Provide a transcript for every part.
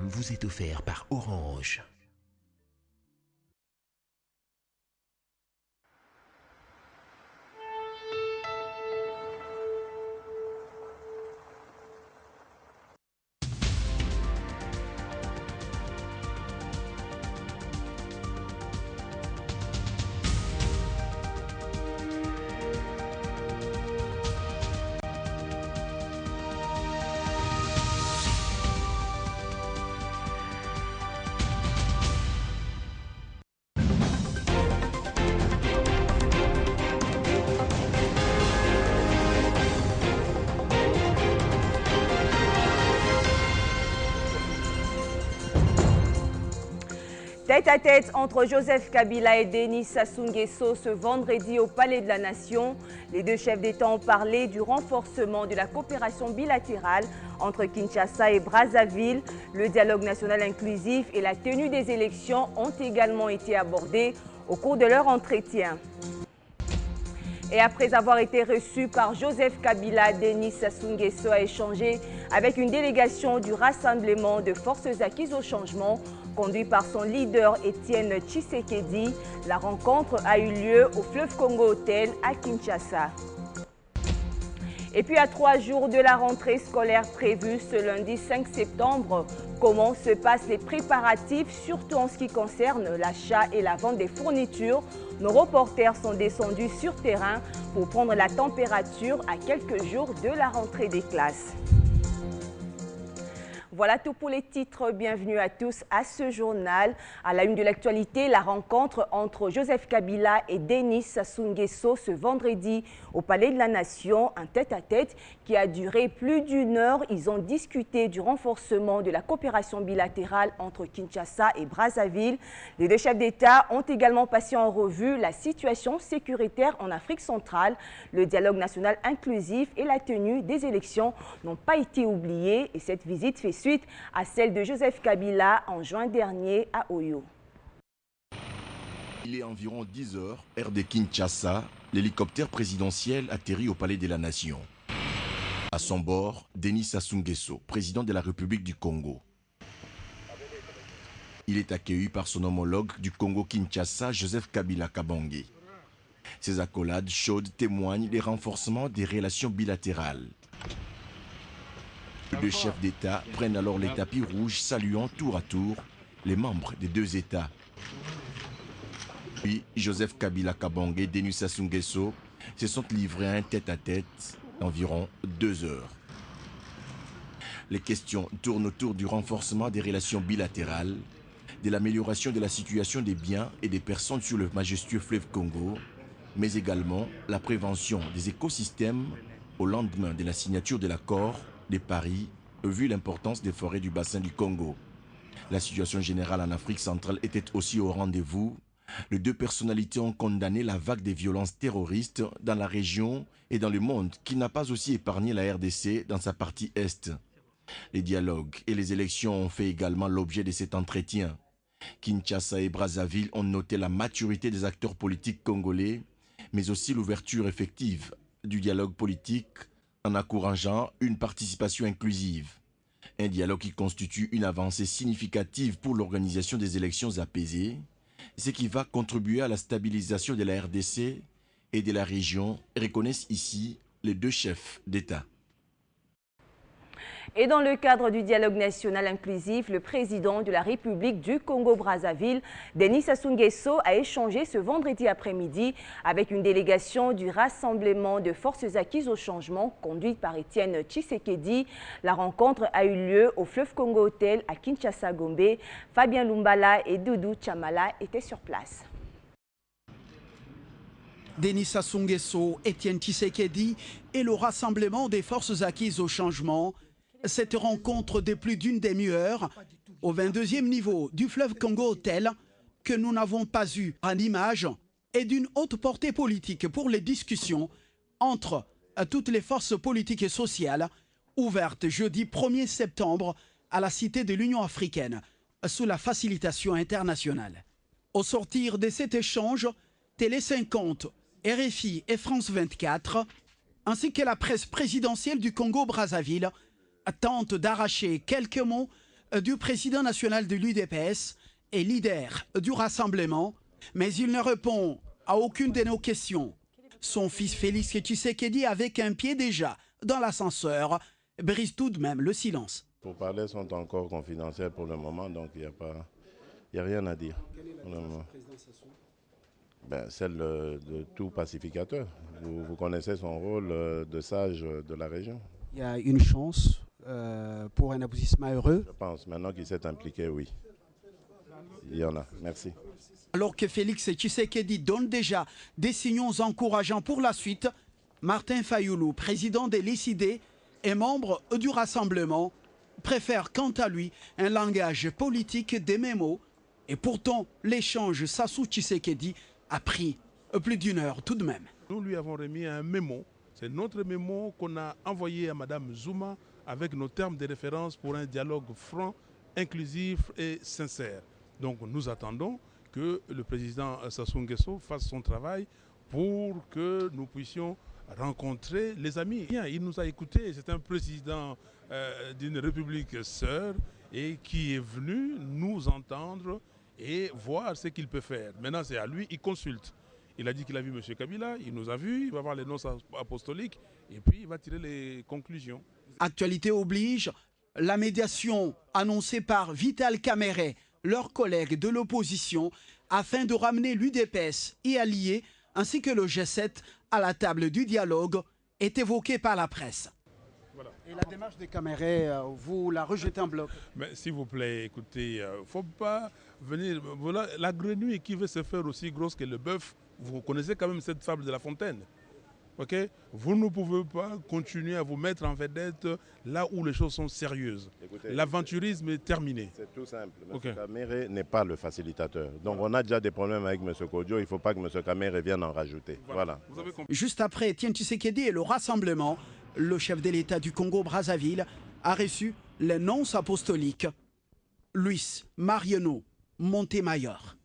programme vous est offert par Orange. Tête à tête entre Joseph Kabila et Denis Sassou Nguesso ce vendredi au Palais de la Nation. Les deux chefs d'État ont parlé du renforcement de la coopération bilatérale entre Kinshasa et Brazzaville. Le dialogue national inclusif et la tenue des élections ont également été abordés au cours de leur entretien. Et après avoir été reçu par Joseph Kabila, Denis Sassou Nguesso a échangé avec une délégation du Rassemblement de forces acquises au changement, conduit par son leader Étienne Tshisekedi. La rencontre a eu lieu au Fleuve Congo Hotel à Kinshasa. Et puis à 3 jours de la rentrée scolaire prévue ce lundi 5 septembre, comment se passent les préparatifs, surtout en ce qui concerne l'achat et la vente des fournitures? Nos reporters sont descendus sur terrain pour prendre la température à quelques jours de la rentrée des classes. Voilà tout pour les titres. Bienvenue à tous à ce journal. À la une de l'actualité, la rencontre entre Joseph Kabila et Denis Sassou Nguesso ce vendredi au Palais de la Nation, un tête-à-tête qui a duré plus d'une heure. Ils ont discuté du renforcement de la coopération bilatérale entre Kinshasa et Brazzaville. Les deux chefs d'État ont également passé en revue la situation sécuritaire en Afrique centrale. Le dialogue national inclusif et la tenue des élections n'ont pas été oubliés et cette visite fait suite à celle de Joseph Kabila en juin dernier à Oyo. Il est environ 10 heures, heure de Kinshasa, l'hélicoptère présidentiel atterrit au Palais de la Nation. À son bord, Denis Sassou Nguesso, président de la République du Congo. Il est accueilli par son homologue du Congo-Kinshasa, Joseph Kabila Kabange. Ces accolades chaudes témoignent des renforcements des relations bilatérales. Les deux chefs d'État prennent alors les tapis rouges, saluant tour à tour les membres des deux États. Puis Joseph Kabila Kabange et Denis Sassou Nguesso se sont livrés à un tête-à-tête d'environ 2 heures. Les questions tournent autour du renforcement des relations bilatérales, de l'amélioration de la situation des biens et des personnes sur le majestueux fleuve Congo, mais également la prévention des écosystèmes au lendemain de la signature de l'accord de Paris, vu l'importance des forêts du bassin du Congo. La situation générale en Afrique centrale était aussi au rendez-vous. Les deux personnalités ont condamné la vague des violences terroristes dans la région et dans le monde, qui n'a pas aussi épargné la RDC dans sa partie Est. Les dialogues et les élections ont fait également l'objet de cet entretien. Kinshasa et Brazzaville ont noté la maturité des acteurs politiques congolais, mais aussi l'ouverture effective du dialogue politique en encourageant une participation inclusive. Un dialogue qui constitue une avancée significative pour l'organisation des élections apaisées, ce qui va contribuer à la stabilisation de la RDC et de la région, reconnaissent ici les deux chefs d'État. Et dans le cadre du dialogue national inclusif, le président de la République du Congo-Brazzaville, Denis Sassou Nguesso, a échangé ce vendredi après-midi avec une délégation du Rassemblement de forces acquises au changement, conduite par Étienne Tshisekedi. La rencontre a eu lieu au Fleuve Congo Hotel à Kinshasa-Gombe. Fabien Lumbala et Doudou Chamala étaient sur place. Denis Sassou Nguesso, Étienne Tshisekedi et le Rassemblement des forces acquises au changement. Cette rencontre de plus d'une demi-heure au 22e niveau du fleuve Congo Hotel que nous n'avons pas eu en image est d'une haute portée politique pour les discussions entre toutes les forces politiques et sociales ouvertes jeudi 1er septembre à la Cité de l'Union africaine sous la facilitation internationale. Au sortir de cet échange, Télé 50, RFI et France 24, ainsi que la presse présidentielle du Congo-Brazzaville, tente d'arracher quelques mots du président national de l'UDPS et leader du rassemblement, mais il ne répond à aucune de nos questions. Son fils Félix Tshisekedi, avec un pied déjà dans l'ascenseur, brise tout de même le silence. Les pourparlers sont encore confidentiels pour le moment, donc il n'y a rien à dire. Quelle est la mission du président Sassou? Celle de tout pacificateur. Vous connaissez son rôle de sage de la région. Il y a une chance pour un aboutissement heureux? Je pense, maintenant qu'il s'est impliqué, oui. Il y en a. Merci. Alors que Félix Tshisekedi donne déjà des signaux encourageants pour la suite, Martin Fayoulou, président de l'ICD et membre du Rassemblement, préfère quant à lui un langage politique des mémos. Et pourtant, l'échange Sassou-Tshisekedi a pris plus d'une heure tout de même. Nous lui avons remis un mémo. C'est notre mémo qu'on a envoyé à Mme Zouma avec nos termes de référence pour un dialogue franc, inclusif et sincère. Donc nous attendons que le président Sassou Nguesso fasse son travail pour que nous puissions rencontrer les amis. Il nous a écoutés, c'est un président d'une république sœur et qui est venu nous entendre et voir ce qu'il peut faire. Maintenant c'est à lui, il consulte. Il a dit qu'il a vu M. Kabila, il nous a vus, il va voir les noms apostoliques et puis il va tirer les conclusions. Actualité oblige, la médiation annoncée par Vital Kamerhe, leurs collègues de l'opposition, afin de ramener l'UDPS et alliés, ainsi que le G7 à la table du dialogue, est évoquée par la presse. Voilà. Et la démarche de Kamerhe, vous la rejetez en bloc? Mais s'il vous plaît, écoutez, il ne faut pas venir... Voilà, la grenouille qui veut se faire aussi grosse que le bœuf, vous connaissez quand même cette fable de La Fontaine. Okay? Vous ne pouvez pas continuer à vous mettre en vedette là où les choses sont sérieuses. L'aventurisme est terminé. C'est tout simple. M. Kamerhe n'est pas le facilitateur. Donc on a déjà des problèmes avec M. Kodjo. Il ne faut pas que M. Kamerhe vienne en rajouter. Voilà. Juste après Etienne Tshisekedi et le Rassemblement, le chef de l'État du Congo-Brazzaville a reçu les nonces apostoliques Luis Mariano Montemayor.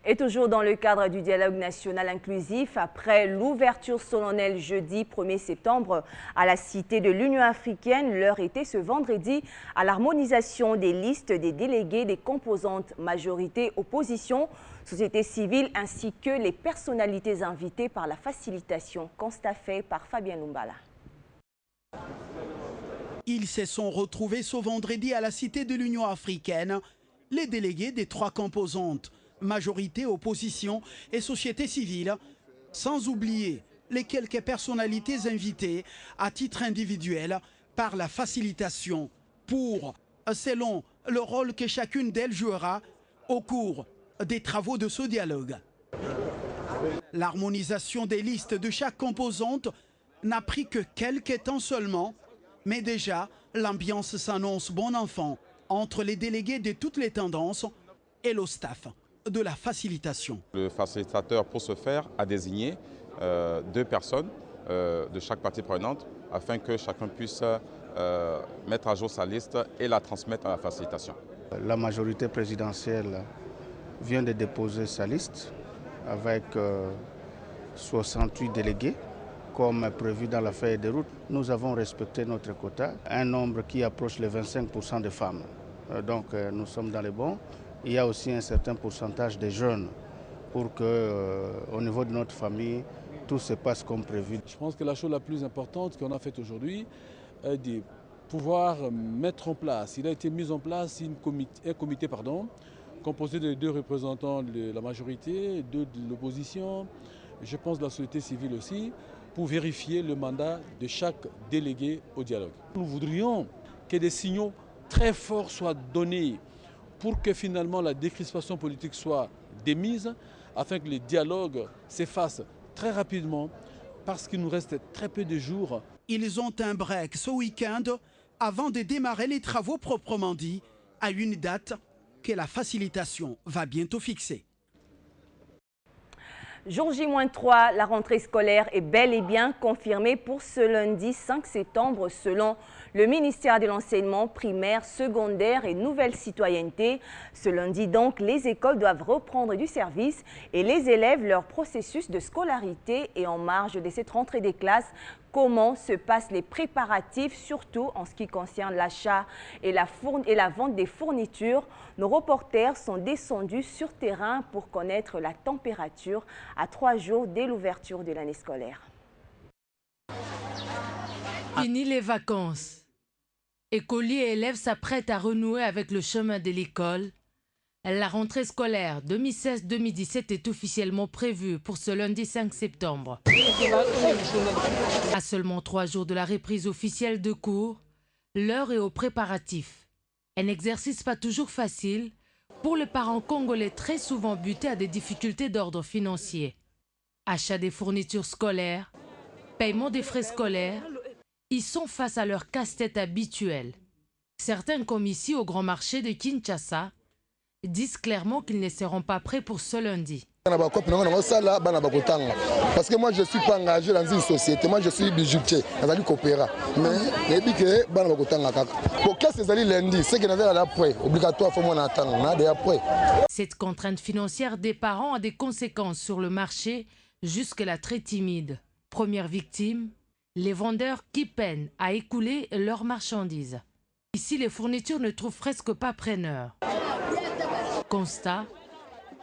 Et toujours dans le cadre du dialogue national inclusif, après l'ouverture solennelle jeudi 1er septembre à la Cité de l'Union africaine, l'heure était ce vendredi à l'harmonisation des listes des délégués des composantes majorité opposition, société civile ainsi que les personnalités invitées par la facilitation. Constat fait par Fabien Lumbala. Ils se sont retrouvés ce vendredi à la Cité de l'Union africaine, les délégués des trois composantes majorité, opposition et société civile, sans oublier les quelques personnalités invitées à titre individuel par la facilitation pour, selon le rôle que chacune d'elles jouera au cours des travaux de ce dialogue. L'harmonisation des listes de chaque composante n'a pris que quelques temps seulement, mais déjà l'ambiance s'annonce bon enfant entre les délégués de toutes les tendances et le staff de la facilitation. Le facilitateur, pour ce faire, a désigné 2 personnes de chaque partie prenante afin que chacun puisse mettre à jour sa liste et la transmettre à la facilitation. La majorité présidentielle vient de déposer sa liste avec 68 délégués comme prévu dans la feuille de route. Nous avons respecté notre quota, un nombre qui approche les 25% de femmes. Donc nous sommes dans les bons. Il y a aussi un certain pourcentage de jeunes pour que, au niveau de notre famille, tout se passe comme prévu. Je pense que la chose la plus importante qu'on a faite aujourd'hui est de pouvoir mettre en place, il a été mis en place un comité composé de 2 représentants de la majorité, 2 de l'opposition, je pense de la société civile aussi, pour vérifier le mandat de chaque délégué au dialogue. Nous voudrions que des signaux très forts soient donnés pour que finalement la décrispation politique soit démise, afin que le dialogue s'efface très rapidement, parce qu'il nous reste très peu de jours. Ils ont un break ce week-end avant de démarrer les travaux proprement dits, à une date que la facilitation va bientôt fixer. Jour J-3, la rentrée scolaire est bel et bien confirmée pour ce lundi 5 septembre selon Le ministère de l'enseignement primaire, secondaire et nouvelle citoyenneté. Ce lundi donc, les écoles doivent reprendre du service et les élèves leur processus de scolarité. Et en marge de cette rentrée des classes, comment se passent les préparatifs, surtout en ce qui concerne l'achat et la vente des fournitures? Nos reporters sont descendus sur terrain pour connaître la température à 3 jours dès l'ouverture de l'année scolaire. Fini les vacances. Écoliers et élèves s'apprêtent à renouer avec le chemin de l'école. La rentrée scolaire 2016-2017 est officiellement prévue pour ce lundi 5 septembre. À seulement 3 jours de la reprise officielle de cours, l'heure est aux préparatifs. Un exercice pas toujours facile pour les parents congolais très souvent butés à des difficultés d'ordre financier. Achat des fournitures scolaires, paiement des frais scolaires, ils sont face à leur casse-tête habituel. Certains, comme ici au grand marché de Kinshasa, disent clairement qu'ils ne seront pas prêts pour ce lundi. Parce que moi je ne suis pas engagé dans une société, moi je suis bijoutier, dans coopéra. Mais pour que ces alliés lundi, c'est qu'ils n'avaient après, obligatoire, il faut m'en attendre, après. Cette contrainte financière des parents a des conséquences sur le marché, jusque-là très timide. Première victime, les vendeurs qui peinent à écouler leurs marchandises. Ici, les fournitures ne trouvent presque pas preneur. Constat,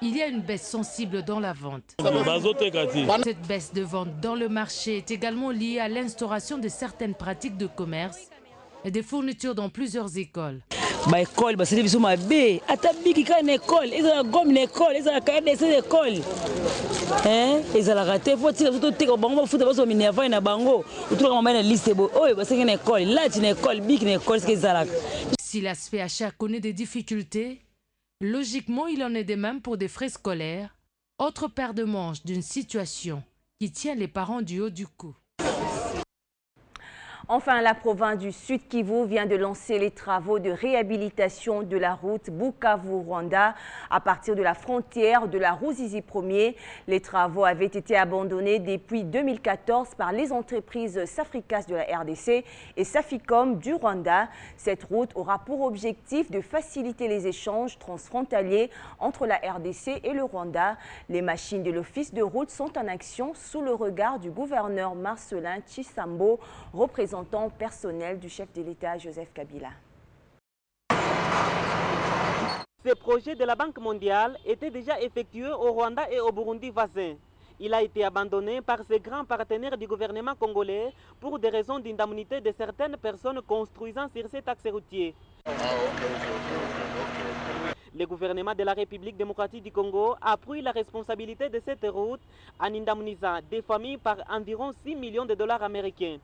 il y a une baisse sensible dans la vente. Cette baisse de vente dans le marché est également liée à l'instauration de certaines pratiques de commerce et des fournitures dans plusieurs écoles. Si l'aspect achat connaît des difficultés, logiquement il en est de même pour des frais scolaires, autre paire de manches d'une situation qui tient les parents du haut du cou. Enfin, la province du Sud Kivu vient de lancer les travaux de réhabilitation de la route Bukavu-Rwanda à partir de la frontière de la Ruzizi 1er. Les travaux avaient été abandonnés depuis 2014 par les entreprises Safricas de la RDC et Saficom du Rwanda. Cette route aura pour objectif de faciliter les échanges transfrontaliers entre la RDC et le Rwanda. Les machines de l'Office de route sont en action sous le regard du gouverneur Marcelin Chisambo, représentant personnel du chef de l'État Joseph Kabila. Ce projet de la Banque mondiale était déjà effectué au Rwanda et au Burundi voisins. Il a été abandonné par ces grands partenaires du gouvernement congolais pour des raisons d'indemnité de certaines personnes construisant sur cet axe routier. Le gouvernement de la République démocratique du Congo a pris la responsabilité de cette route en indemnisant des familles par environ 6 millions de dollars américains.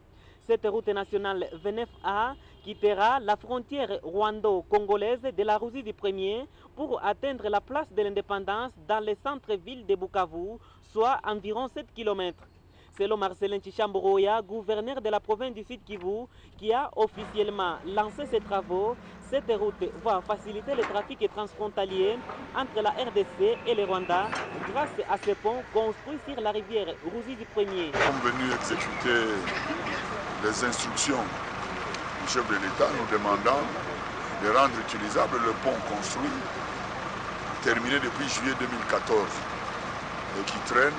Cette route nationale 29A quittera la frontière rwando-congolaise de la Ruzizi 1er pour atteindre la place de l'indépendance dans le centre-ville de Bukavu, soit environ 7 km. Selon Marcelin Chichamboroya, gouverneur de la province du Sud Kivu, qui a officiellement lancé ces travaux, cette route va faciliter le trafic transfrontalier entre la RDC et le Rwanda grâce à ce pont construit sur la rivière Ruzizi 1er. Nous sommes venus exécuter les instructions du chef de l'État nous demandant de rendre utilisable le pont construit, terminé depuis juillet 2014 et qui traîne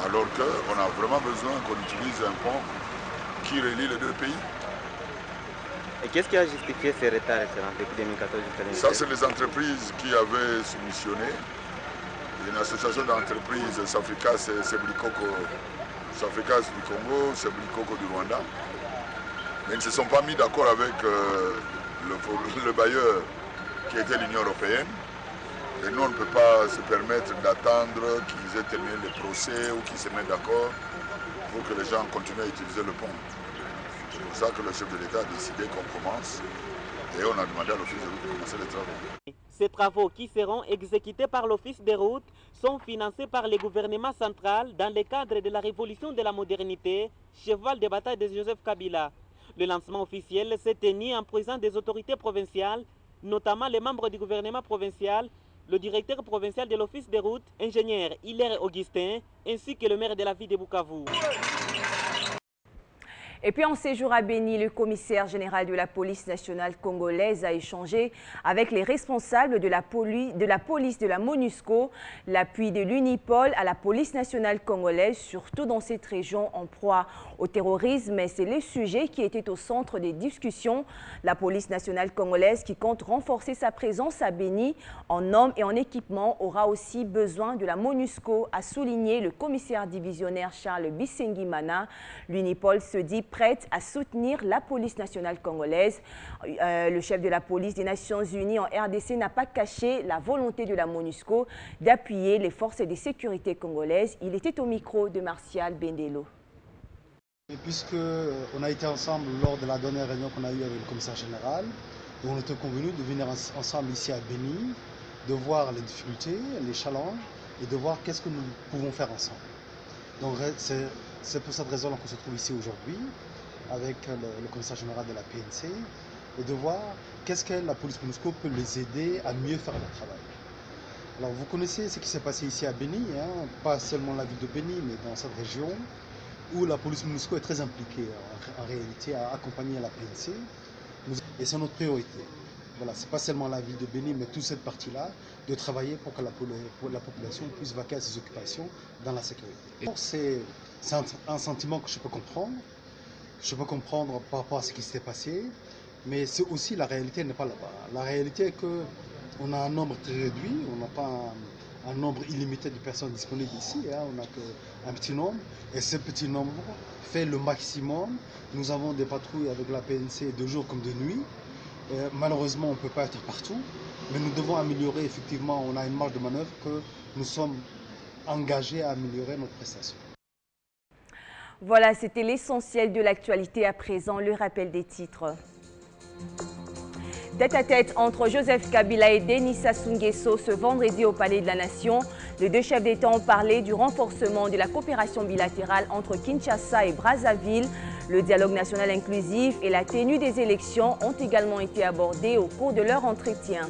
alors qu'on a vraiment besoin qu'on utilise un pont qui relie les deux pays. Et qu'est-ce qui a justifié ces retards depuis 2014 jusqu'à 2016? Ça, c'est les entreprises qui avaient soumissionné. Une association d'entreprises, Safricas et Seblikoko, Safricas du Congo, Seblikoko du Rwanda. Mais ils ne se sont pas mis d'accord avec le bailleur qui était l'Union européenne. Et nous, on ne peut pas se permettre d'attendre qu'ils aient terminé les procès ou qu'ils se mettent d'accord pour que les gens continuent à utiliser le pont. C'est pour ça que le chef de l'État a décidé qu'on commence et on a demandé à l'Office de route de commencer les travaux. Ces travaux qui seront exécutés par l'Office des routes sont financés par le gouvernement central dans le cadre de la révolution de la modernité, cheval de bataille de Joseph Kabila. Le lancement officiel s'est tenu en présence des autorités provinciales, notamment les membres du gouvernement provincial, le directeur provincial de l'Office des routes, ingénieur Hilaire Augustin, ainsi que le maire de la ville de Bukavu. Et puis en séjour à Béni, le commissaire général de la police nationale congolaise a échangé avec les responsables de la police de la MONUSCO, l'appui de l'UNIPOL à la police nationale congolaise, surtout dans cette région en proie au terrorisme. C'est le sujet qui était au centre des discussions. La police nationale congolaise, qui compte renforcer sa présence à Béni en hommes et en équipement, aura aussi besoin de la MONUSCO, a souligné le commissaire divisionnaire Charles Bisengimana. L'UNIPOL se dit prête à soutenir la police nationale congolaise. Le chef de la police des Nations Unies en RDC n'a pas caché la volonté de la MONUSCO d'appuyer les forces de sécurité congolaises. Il était au micro de Martial Bendelo. Et puisque on a été ensemble lors de la dernière réunion qu'on a eue avec le commissaire général, où on était convenu de venir ensemble ici à Béni, de voir les difficultés, les challenges et de voir qu'est-ce que nous pouvons faire ensemble. Donc c'est pour cette raison qu'on se trouve ici aujourd'hui avec le commissaire général de la PNC et de voir qu'est-ce que la police MONUSCO peut les aider à mieux faire leur travail. Alors vous connaissez ce qui s'est passé ici à Béni, hein, pas seulement la ville de Béni, mais dans cette région où la police MONUSCO est très impliquée en réalité à accompagner la PNC. Et c'est notre priorité. Voilà, c'est pas seulement la ville de Béni, mais toute cette partie-là, de travailler pour que la population puisse vaquer à ses occupations dans la sécurité. C'est un sentiment que je peux comprendre. Je peux comprendre par rapport à ce qui s'est passé, mais c'est aussi la réalité n'est pas là-bas. La réalité est qu'on a un nombre très réduit, on n'a pas un nombre illimité de personnes disponibles ici, hein, on n'a qu'un petit nombre, et ce petit nombre fait le maximum. Nous avons des patrouilles avec la PNC de jour comme de nuit. Malheureusement, on ne peut pas être partout, mais nous devons améliorer, effectivement, on a une marge de manœuvre que nous sommes engagés à améliorer notre prestation. Voilà, c'était l'essentiel de l'actualité. À présent, le rappel des titres. Tête à tête entre Joseph Kabila et Denis Sassou Nguesso ce vendredi au Palais de la Nation. Les deux chefs d'État ont parlé du renforcement de la coopération bilatérale entre Kinshasa et Brazzaville. Le dialogue national inclusif et la tenue des élections ont également été abordés au cours de leur entretien.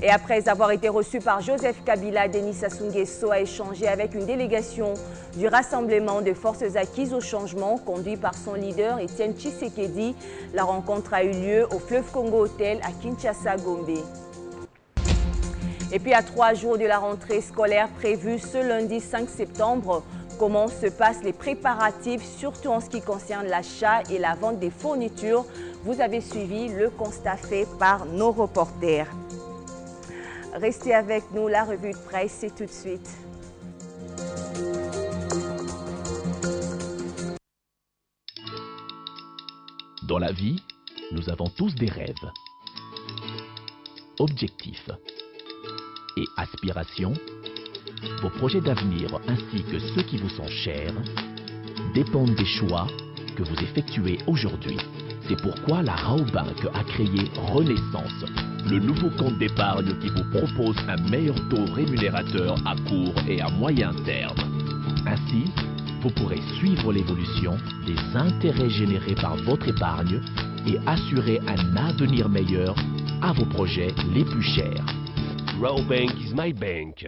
Et après avoir été reçu par Joseph Kabila, Denis Sassou Nguesso a échangé avec une délégation du Rassemblement des forces acquises au changement conduit par son leader Étienne Tshisekedi. La rencontre a eu lieu au Fleuve Congo Hotel à Kinshasa-Gombe. Et puis à 3 jours de la rentrée scolaire prévue ce lundi 5 septembre, comment se passent les préparatifs, surtout en ce qui concerne l'achat et la vente des fournitures? Vous avez suivi le constat fait par nos reporters. Restez avec nous, la revue de presse, c'est tout de suite. Dans la vie, nous avons tous des rêves, objectifs et aspirations. Vos projets d'avenir ainsi que ceux qui vous sont chers dépendent des choix que vous effectuez aujourd'hui. C'est pourquoi la Raobank a créé Renaissance, le nouveau compte d'épargne qui vous propose un meilleur taux rémunérateur à court et à moyen terme. Ainsi, vous pourrez suivre l'évolution des intérêts générés par votre épargne et assurer un avenir meilleur à vos projets les plus chers. Raobank is my bank.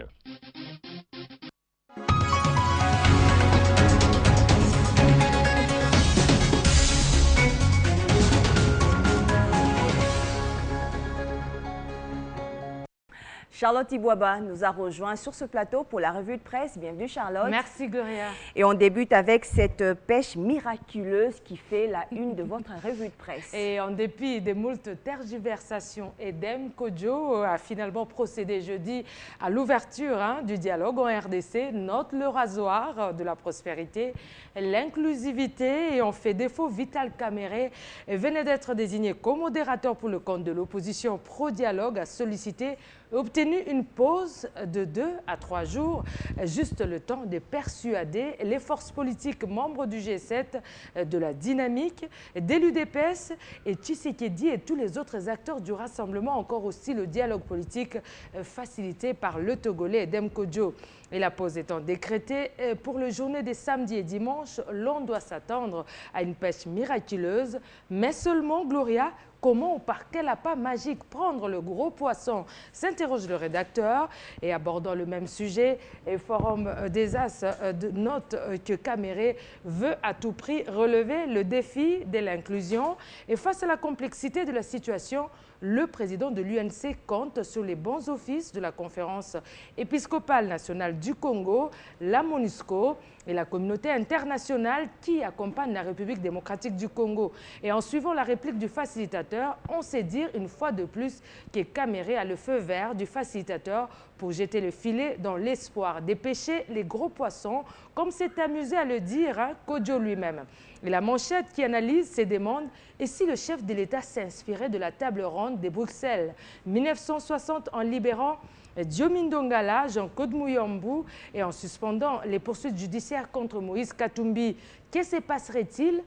Charlotte Ibouaba nous a rejoint sur ce plateau pour la revue de presse. Bienvenue Charlotte. Merci Gloria. Et on débute avec cette pêche miraculeuse qui fait la une de votre revue de presse. Et en dépit des moultes tergiversations, Edem Kodjo a finalement procédé jeudi à l'ouverture du dialogue en RDC, note le rasoir de la prospérité, l'inclusivité et en fait défaut. Vital Kamere venait d'être désigné comme modérateur pour le compte de l'opposition pro-dialogue, a sollicité obtenu une pause de 2 à 3 jours, juste le temps de persuader les forces politiques membres du G7 de la dynamique, de l'UDPS et Tshisekedi et tous les autres acteurs du rassemblement, encore aussi le dialogue politique facilité par le Togolais Edem Kodjo. Et la pause étant décrétée pour le journée des samedis et dimanches, l'on doit s'attendre à une pêche miraculeuse, mais seulement, Gloria, Comment ou par quel appât magique prendre le gros poisson? S'interroge le rédacteur. Et abordant le même sujet, et Forum des As note que Caméré veut à tout prix relever le défi de l'inclusion. Et face à la complexité de la situation, le président de l'UNC compte sur les bons offices de la Conférence épiscopale nationale du Congo, la MONUSCO, et la communauté internationale qui accompagne la République démocratique du Congo. Et en suivant la réplique du facilitateur, on sait dire une fois de plus que Caméré a le feu vert du facilitateur pour jeter le filet dans l'espoir d'épêcher les gros poissons, comme s'est amusé à le dire Kodjo lui-même. Et la manchette qui analyse ces demandes, et si le chef de l'État s'inspirait de la table ronde de Bruxelles 1960 en libérant Diomindongala, Jean-Claude Mouyambou et en suspendant les poursuites judiciaires contre Moïse Katumbi, que se passerait-il?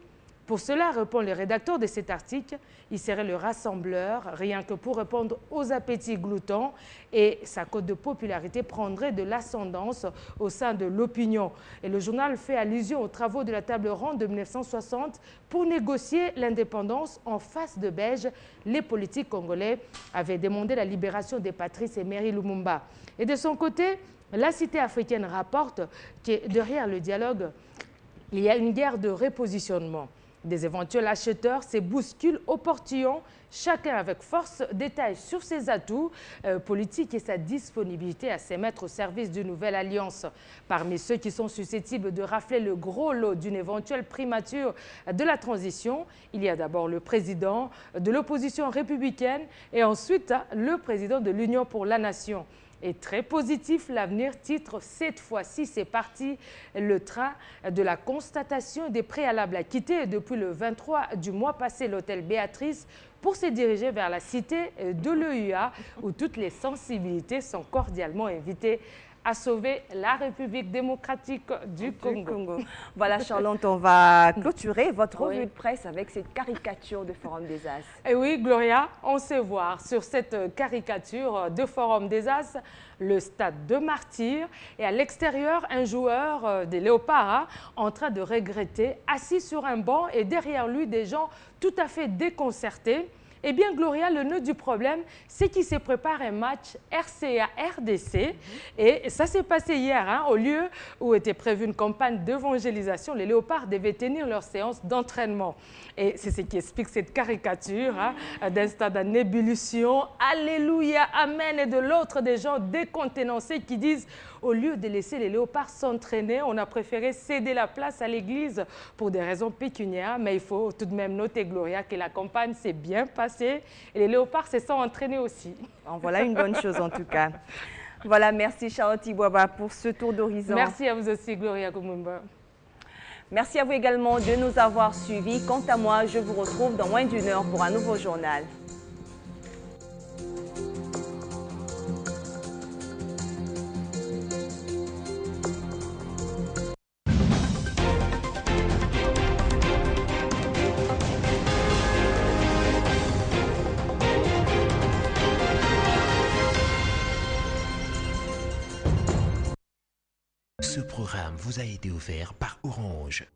Pour cela, répond le rédacteur de cet article, il serait le rassembleur, rien que pour répondre aux appétits gloutons, et sa cote de popularité prendrait de l'ascendance au sein de l'opinion. Et le journal fait allusion aux travaux de la table ronde de 1960 pour négocier l'indépendance en face de Belge. Les politiques congolais avaient demandé la libération des Patrice et Mary Lumumba. Et de son côté, la Cité africaine rapporte que derrière le dialogue, il y a une guerre de repositionnement. Des éventuels acheteurs se bousculent au portillon, chacun avec force détaille sur ses atouts politiques et sa disponibilité à se mettre au service d'une nouvelle alliance. Parmi ceux qui sont susceptibles de rafler le gros lot d'une éventuelle primature de la transition, il y a d'abord le président de l'opposition républicaine et ensuite le président de l'Union pour la Nation. Et très positif, l'avenir titre cette fois-ci, c'est parti, le train de la constatation des préalables à quitter depuis le 23 du mois passé l'hôtel Béatrice pour se diriger vers la cité de l'EUA où toutes les sensibilités sont cordialement invitées à sauver la République démocratique du Congo. Voilà, Charlotte, on va clôturer votre revue de presse avec cette caricature de Forum des As. Et oui, Gloria, on sait voir sur cette caricature de Forum des As le stade de Martyrs et à l'extérieur, un joueur des Léopards en train de regretter, assis sur un banc et derrière lui des gens tout à fait déconcertés. Eh bien, Gloria, le nœud du problème, c'est qu'il se prépare un match RCA-RDC. Et ça s'est passé hier, au lieu où était prévue une campagne d'évangélisation. Les Léopards devaient tenir leur séance d'entraînement. Et c'est ce qui explique cette caricature d'un stade en ébullition. Alléluia, Amen. Et de l'autre, des gens décontenancés qui disent, au lieu de laisser les Léopards s'entraîner, on a préféré céder la place à l'église pour des raisons pécuniaires. Mais il faut tout de même noter, Gloria, que la campagne s'est bien passée. Et les Léopards se sont entraînés aussi. Bon, voilà une bonne chose en tout cas. Voilà, merci Charlotte Ibouaba pour ce tour d'horizon. Merci à vous aussi, Gloria Kumumba. Merci à vous également de nous avoir suivis. Quant à moi, je vous retrouve dans moins d'une heure pour un nouveau journal. Ce programme vous a été offert par Orange.